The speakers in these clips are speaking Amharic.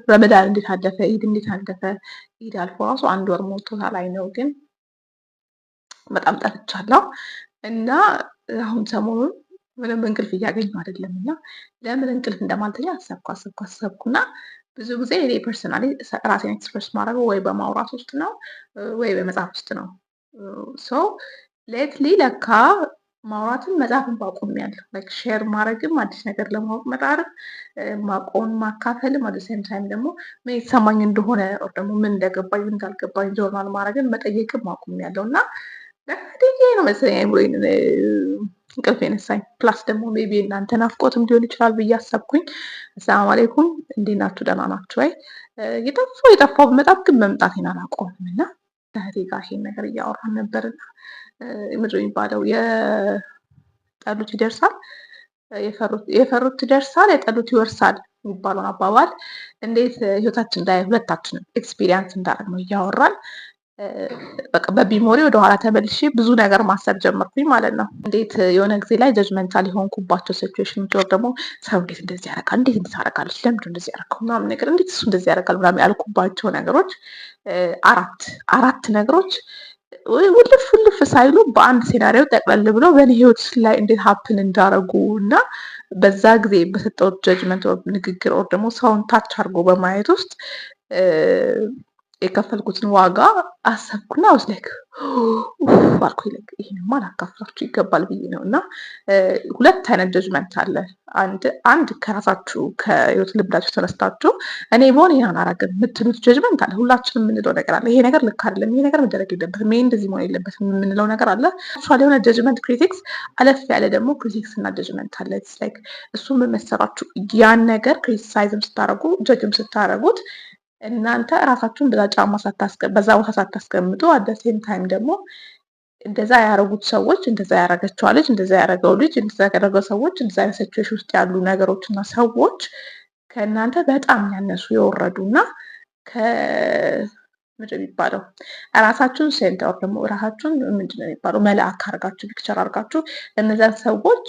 ረመዳን እንዴት አለፈ? ኢድ እንዴት አለፈ? ኢድ አልፎ ራሱ 1 ወር ሞልቶታል። አይ ነው ግን በጣም ጠፍቻለሁ እና አሁን ሰሞኑን ምንም እንቅልፍ እያገኘሁ አይደለም እና ለምን እንቅልፍ እንደማልተኛ አሰብኩና ብዙ ጊዜ እኔ ፐርሰናሊ ራሴን ኤክስፕረስ ማድረገው ወይ በማውራት ውስጥ ነው ወይ በመጽሐፍ ውስጥ ነው። ሶ ሌትሊ ለካ ማውራትን መጽሐፍን ባቆሚያለሁ። ላይክ ሼር ማድረግም አዲስ ነገር ለማወቅ መጣርም ማቆም ማካፈልም አት ሴም ታይም ደግሞ ምን የተሰማኝ እንደሆነ ኦር ደግሞ ምን እንደገባኝ ምን እንዳልገባኝ ጆርናል ማድረግን መጠየቅም አቁሜያለሁ እና ለዲጄ ነው መሰለኝ አይምሮዬን እንቅልፍ የነሳኝ። ፕላስ ደግሞ ሜቢ እናንተ ናፍቆትም ሊሆን ይችላል ብዬ አሰብኩኝ። አሰላሙ አለይኩም እንዴት ናችሁ? ደህና ናችሁ ወይ? የጠፋው በመጣም ግን መምጣቴን አላቆምም እና ከእህቴ ጋር ይሄን ነገር እያወራን ነበርና ምንድን ነው የሚባለው የጠሉት ይደርሳል የፈሩት ይደርሳል የጠሉት ይወርሳል የሚባለውን አባባል እንዴት ህይወታችን ላይ ሁለታችንም ኤክስፒሪየንስ እንዳደረግ ነው እያወራን በቃ በቢሞሪ ወደኋላ ተመልሼ ብዙ ነገር ማሰብ ጀመርኩኝ ማለት ነው። እንዴት የሆነ ጊዜ ላይ ጀጅመንታል የሆንኩባቸው ሲቹዌሽኖች ወር ደግሞ ሰው እንዴት እንደዚህ ያደርጋል፣ እንዴት እንዴት አደርጋለች፣ ለምንድን እንደዚህ ያደርገው ምናምን ነገር እንዴት እሱ እንደዚህ ያደርጋል ምናምን ያልኩባቸው ነገሮች አራት ነገሮች ውልፍ ሳይሉ በአንድ ሴናሪዮ ጠቅለል ብሎ በእኔ ህይወት ላይ እንዴት ሀፕን እንዳረጉ እና በዛ ጊዜ በሰጠሁት ጀጅመንት ንግግር ወር ደግሞ ሰውን ታች አድርጎ በማየት ውስጥ የከፈልኩትን ዋጋ አሰብኩና ውስጥ ላይክ አልኩኝ ላይክ ይሄንማ ላካፍላችሁ ይገባል ብዬ ነው። እና ሁለት አይነት ጀጅመንት አለ። አንድ ከራሳችሁ ከህይወት ልምዳችሁ ተነስታችሁ እኔ በሆነ ይሄን አላረግም የምትሉት ጀጅመንት አለ። ሁላችንም የምንለው ነገር አለ። ይሄ ነገር ልክ አይደለም፣ ይሄ ነገር መደረግ የለበትም፣ ይሄ እንደዚህ መሆን የለበትም የምንለው ነገር አለ። አክቹዋሊ የሆነ ጀጅመንት ክሪቲክስ፣ አለፍ ያለ ደግሞ ክሪቲክስ እና ጀጅመንት አለ። ኢትስ ላይክ እሱ ምን መሰራችሁ ያን ነገር ክሪቲሳይዝም ስታረጉ ጀጅም ስታረጉት እናንተ ራሳችሁን በዛ ጫማ በዛ ቦታ ሳታስቀምጡ አት ሴም ታይም ደግሞ እንደዛ ያደረጉት ሰዎች እንደዛ ያደረገችው ልጅ እንደዛ ያደረገው ልጅ እንደዛ ያደረገው ሰዎች እንደዛ አይነት ሲቹዌሽን ውስጥ ያሉ ነገሮች እና ሰዎች ከእናንተ በጣም ያነሱ የወረዱና ምንድን ነው የሚባለው ራሳችሁን ሴንተር ደግሞ ራሳችሁን ምንድን ነው የሚባለው መልአክ አድርጋችሁ ፒክቸር አድርጋችሁ እነዛን ሰዎች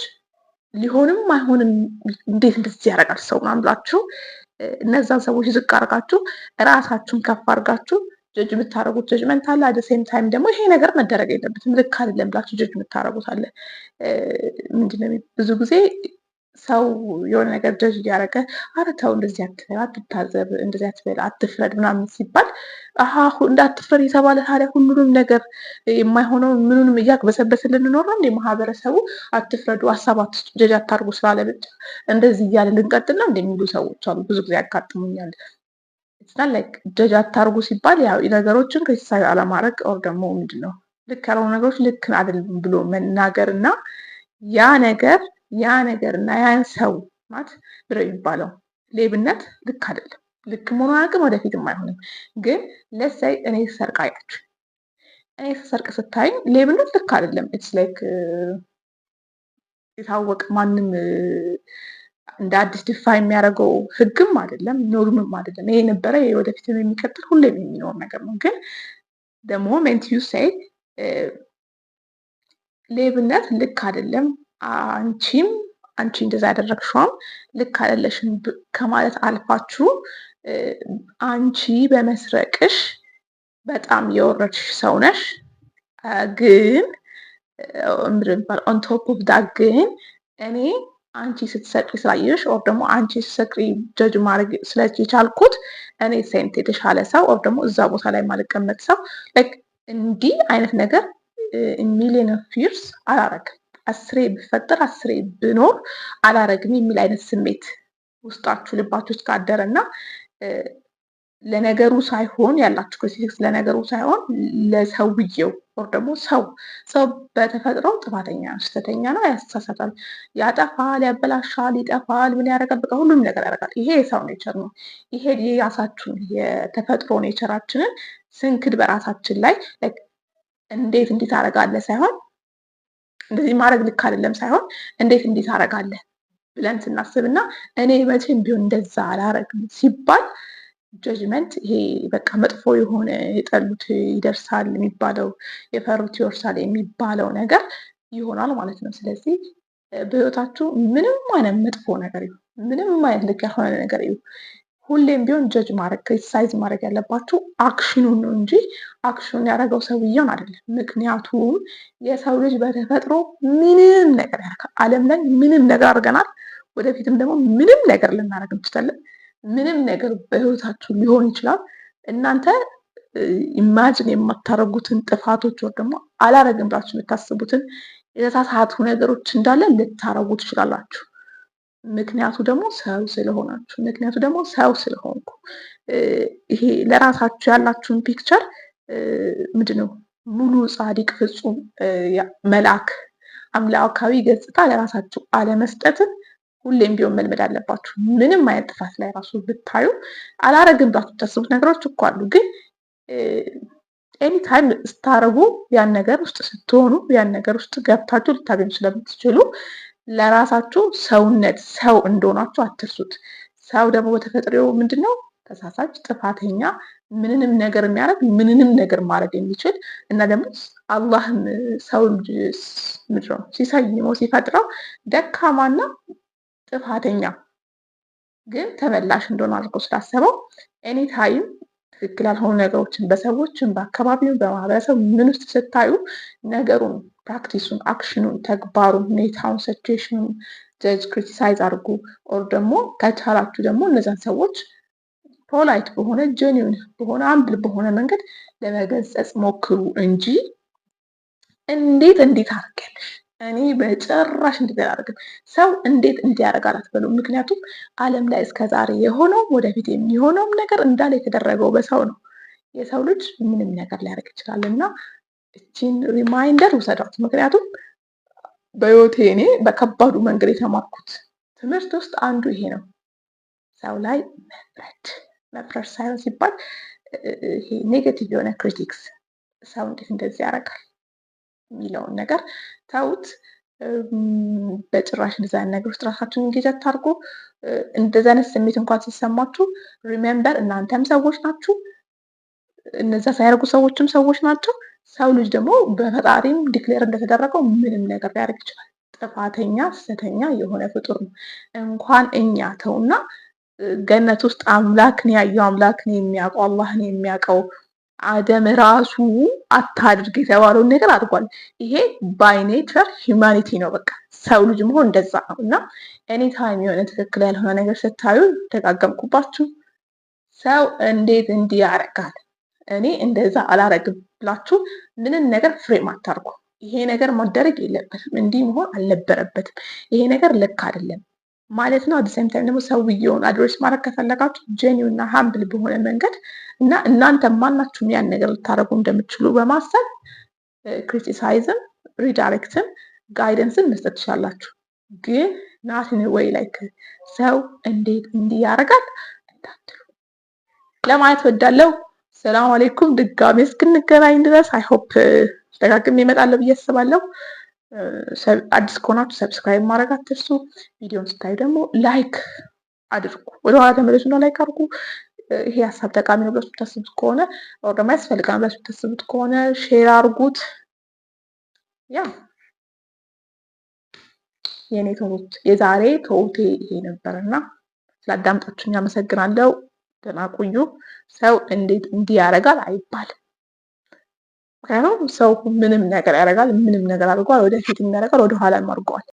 ሊሆንም አይሆንም እንዴት እንደዚህ ያደርጋል ሰው ምናምን ብላችሁ እነዛን ሰዎች ዝቅ አድርጋችሁ ራሳችሁን ከፍ አድርጋችሁ ጀጅ የምታደርጉት ጀጅመንት አለ። አደ ሴም ታይም ደግሞ ይሄ ነገር መደረግ የለበትም ልክ አይደለም ብላችሁ ጀጅ የምታደርጉት አለ። ምንድነው ብዙ ጊዜ ሰው የሆነ ነገር ጀጅ እያደረገ ኧረ ተው እንደዚህ አትበል፣ አትታዘብ፣ እንደዚህ አትበል፣ አትፍረድ ምናምን ሲባል እንዳትፍረድ የተባለ ታዲያ ሁሉንም ነገር የማይሆነው ምኑንም እያግበሰበስን ልንኖር ነው እንደ ማህበረሰቡ አትፍረዱ፣ ሀሳብ አትስጡ፣ ጀጅ አታርጉ ስላለ ብቻ እንደዚህ እያለ ልንቀጥል ነው እንደሚሉ ሰዎች አሉ። ብዙ ጊዜ ያጋጥሙኛል። ስናል ላይክ ጀጅ አታርጉ ሲባል ያው ነገሮችን ክሪቲሳይዝ አለማድረግ ኦር ደግሞ ምንድነው ልክ ያልሆኑ ነገሮች ልክ አይደለም ብሎ መናገር እና ያ ነገር እና ያን ሰው ማለት ብለው የሚባለው ሌብነት ልክ አይደለም። ልክ መሆኑ አያውቅም፣ ወደፊትም አይሆንም። ግን ለሳይ እኔ ሰርቅ አያችሁ እኔ ሰርቅ ስታይ ሌብነት ልክ አይደለም። ኢትስ ላይክ የታወቀ ማንም እንደ አዲስ ዲፋይ የሚያደርገው ህግም አይደለም ኖርምም አይደለም። ይሄ ነበረ ወደፊት የሚቀጥል ሁሌም የሚኖር ነገር ነው። ግን the moment you say ሌብነት ልክ አይደለም አንቺ እንደዛ ያደረግሽውም ልክ አይደለሽም ከማለት አልፋችሁ አንቺ በመስረቅሽ በጣም የወረድሽ ሰው ነሽ። ግን ኦን ቶፕ ኦፍ ዳት ግን እኔ አንቺ ስትሰቅሪ ስላየሽ ኦር ደግሞ አንቺ ስትሰቅሪ ጀጅ ማድረግ ስለቻልኩት እኔ ሴንት የተሻለ ሰው ኦር ደግሞ እዛ ቦታ ላይ ማልቀመጥ ሰው ላይክ እንዲህ አይነት ነገር ሚሊየን ኦፍ ይርስ አላረግም። 10 ብፈጠር 10 ብኖር አላረግም የሚል አይነት ስሜት ውስጣችሁ ልባችሁ ውስጥ ካደረና ለነገሩ ሳይሆን ያላችሁ ክሪቲክስ ለነገሩ ሳይሆን ለሰውየው ወር ደግሞ ሰው በተፈጥሮ ጥፋተኛ ነው፣ ስህተተኛ ነው፣ ያስተሳሳታል፣ ያጠፋል፣ ያበላሻል፣ ይጠፋል፣ ምን ያደርጋል፣ በቃ ሁሉም ነገር ያደርጋል። ይሄ የሰው ኔቸር ነው። ይሄ የራሳችን የተፈጥሮ ኔቸራችንን ስንክድ በራሳችን ላይ እንዴት ታደርጋለህ ሳይሆን እንደዚህ ማድረግ ልክ አይደለም ሳይሆን እንዴት ታደርጋለህ ብለን ስናስብና እኔ መቼም ቢሆን እንደዛ አላረግም ሲባል ጀጅመንት ይሄ በቃ መጥፎ የሆነ የጠሉት ይደርሳል የሚባለው የፈሩት ይወርሳል የሚባለው ነገር ይሆናል ማለት ነው። ስለዚህ በህይወታችሁ ምንም አይነት መጥፎ ነገር ይሁን ምንም አይነት ልክ ያልሆነ ነገር ይሁን ሁሌም ቢሆን ጀጅ ማድረግ ክሪቲሳይዝ ማድረግ ያለባችሁ አክሽኑን ነው እንጂ አክሽኑን ያደረገው ሰውየውን አይደለም። ምክንያቱም የሰው ልጅ በተፈጥሮ ምንም ነገር ያደርጋል። ዓለም ላይ ምንም ነገር አድርገናል። ወደፊትም ደግሞ ምንም ነገር ልናደርግ እንችላለን። ምንም ነገር በህይወታችሁ ሊሆን ይችላል። እናንተ ኢማጅን የማታደርጉትን ጥፋቶች ወር ደግሞ አላረግም ብላችሁ የምታስቡትን የተሳሳቱ ነገሮች እንዳለ ልታረጉ ትችላላችሁ። ምክንያቱ ደግሞ ሰው ስለሆናችሁ፣ ምክንያቱ ደግሞ ሰው ስለሆንኩ። ይሄ ለራሳችሁ ያላችሁን ፒክቸር ምንድነው ሙሉ ጻድቅ ፍጹም መልአክ አምላካዊ ገጽታ ለራሳችሁ አለመስጠትን ሁሌም ቢሆን መልመድ አለባችሁ። ምንም አይነት ጥፋት ላይ ራሱ ብታዩ አላረግም ብላችሁ የምታስቡት ነገሮች እኮ አሉ። ግን ኤኒታይም ስታረጉ ያን ነገር ውስጥ ስትሆኑ ያን ነገር ውስጥ ገብታችሁ ልታገኙ ስለምትችሉ ለራሳችሁ ሰውነት ሰው እንደሆናችሁ አትርሱት። ሰው ደግሞ በተፈጥሮው ምንድነው? ተሳሳች፣ ጥፋተኛ፣ ምንንም ነገር የሚያደርግ ምንንም ነገር ማድረግ የሚችል እና ደግሞ አላህም ሰው ልጅ ምድረው ሲሰይመው ሲፈጥረው ደካማና ጥፋተኛ ግን ተመላሽ እንደሆነ አድርጎ ስላሰበው ኤኒታይም ትክክል ያልሆኑ ነገሮችን በሰዎችን በአካባቢውን በማህበረሰብ ምን ውስጥ ስታዩ ነገሩን ፕራክቲሱን አክሽኑን ተግባሩን ሁኔታውን ሲቹዌሽኑን ጀጅ ክሪቲሳይዝ አድርጉ። ኦር ደግሞ ከቻላችሁ ደግሞ እነዛን ሰዎች ፖላይት በሆነ ጀኒውን በሆነ አምብል በሆነ መንገድ ለመገሰጽ ሞክሩ እንጂ እንዴት አድርጊያለሽ እኔ በጭራሽ እንዴት አላደርግም ሰው እንዴት እንዲያደርጋል አትበሉ። ምክንያቱም ዓለም ላይ እስከዛሬ የሆነው ወደፊት የሚሆነውም ነገር እንዳለ የተደረገው በሰው ነው። የሰው ልጅ ምንም ነገር ሊያደርግ ይችላል እና እቺን ሪማይንደር ውሰዷት። ምክንያቱም በህይወቴ እኔ በከባዱ መንገድ የተማርኩት ትምህርት ውስጥ አንዱ ይሄ ነው። ሰው ላይ መፍረድ ሳይሆን ሲባል ይሄ ኔጌቲቭ የሆነ ክሪቲክስ ሰው እንዴት እንደዚህ ያደርጋል የሚለውን ነገር ተውት። በጭራሽ እንደዛ አይነት ነገር ውስጥ ራሳችሁን እንጌጅ አታርጉ። እንደዛ አይነት ስሜት እንኳን ሲሰማችሁ ሪሜምበር እናንተም ሰዎች ናችሁ፣ እነዛ ሳያደርጉ ሰዎችም ሰዎች ናቸው። ሰው ልጅ ደግሞ በፈጣሪም ዲክሌር እንደተደረገው ምንም ነገር ሊያደርግ ይችላል። ጥፋተኛ ስህተተኛ የሆነ ፍጡር ነው። እንኳን እኛ ተውና ገነት ውስጥ አምላክን ያየው አምላክን የሚያውቀው አላህን የሚያውቀው አደም ራሱ አታድርግ የተባለውን ነገር አድርጓል። ይሄ ባይ ኔቸር ሂውማኒቲ ነው። በቃ ሰው ልጅ መሆን እንደዛ ነው እና ኤኒታይም የሆነ ትክክል ያልሆነ ነገር ስታዩ ደጋገምኩባችሁ። ሰው እንዴት እንዲህ ያደርጋል እኔ እንደዛ አላረግም ብላችሁ ምንም ነገር ፍሬም አታርጉ። ይሄ ነገር መደረግ የለበትም፣ እንዲህ መሆን አልነበረበትም፣ ይሄ ነገር ልክ አይደለም ማለት ነው። አት ሴም ታይም ደግሞ ሰውየውን አድሬስ ማድረግ ከፈለጋችሁ ጄኒው እና ሃምብል በሆነ መንገድ እና እናንተ ማናችሁም ያን ነገር ልታደርጉ እንደምትችሉ በማሰብ ክሪቲሳይዝም ሪዳይሬክትም ጋይደንስን መስጠት ትችላላችሁ። ግን ናትን ወይ ላይክ ሰው እንዴት እንዲህ ያደርጋል እንዳትሉ ለማለት ወዳለው። ሰላም አለይኩም። ድጋሜ እስክንገናኝ ድረስ አይ ሆፕ ደጋግሜ እመጣለሁ ብዬ አስባለሁ። አዲስ ከሆናችሁ ሰብስክራይብ ማድረግ አትርሱ። ቪዲዮን ስታዩ ደግሞ ላይክ አድርጉ። ወደኋላ ተመለሱና ላይክ አድርጉ። ይሄ ሀሳብ ጠቃሚ ነው ብላችሁ የምታስቡት ከሆነ ወይ ደግሞ ያስፈልጋል ብላችሁ የምታስቡት ከሆነ ሼር አድርጉት። ያ የኔ ተውት የዛሬ ተውቴ ይሄ ነበርና ስላዳምጣችሁኝ አመሰግናለሁ። ደህና ቆዩ። ሰው እንዴት እንዲህ ያደርጋል አይባልም። ምክንያቱም ሰው ምንም ነገር ያደርጋል፣ ምንም ነገር አድርጓል፣ ወደፊት ያደርጋል፣ ወደኋላም አድርጓል።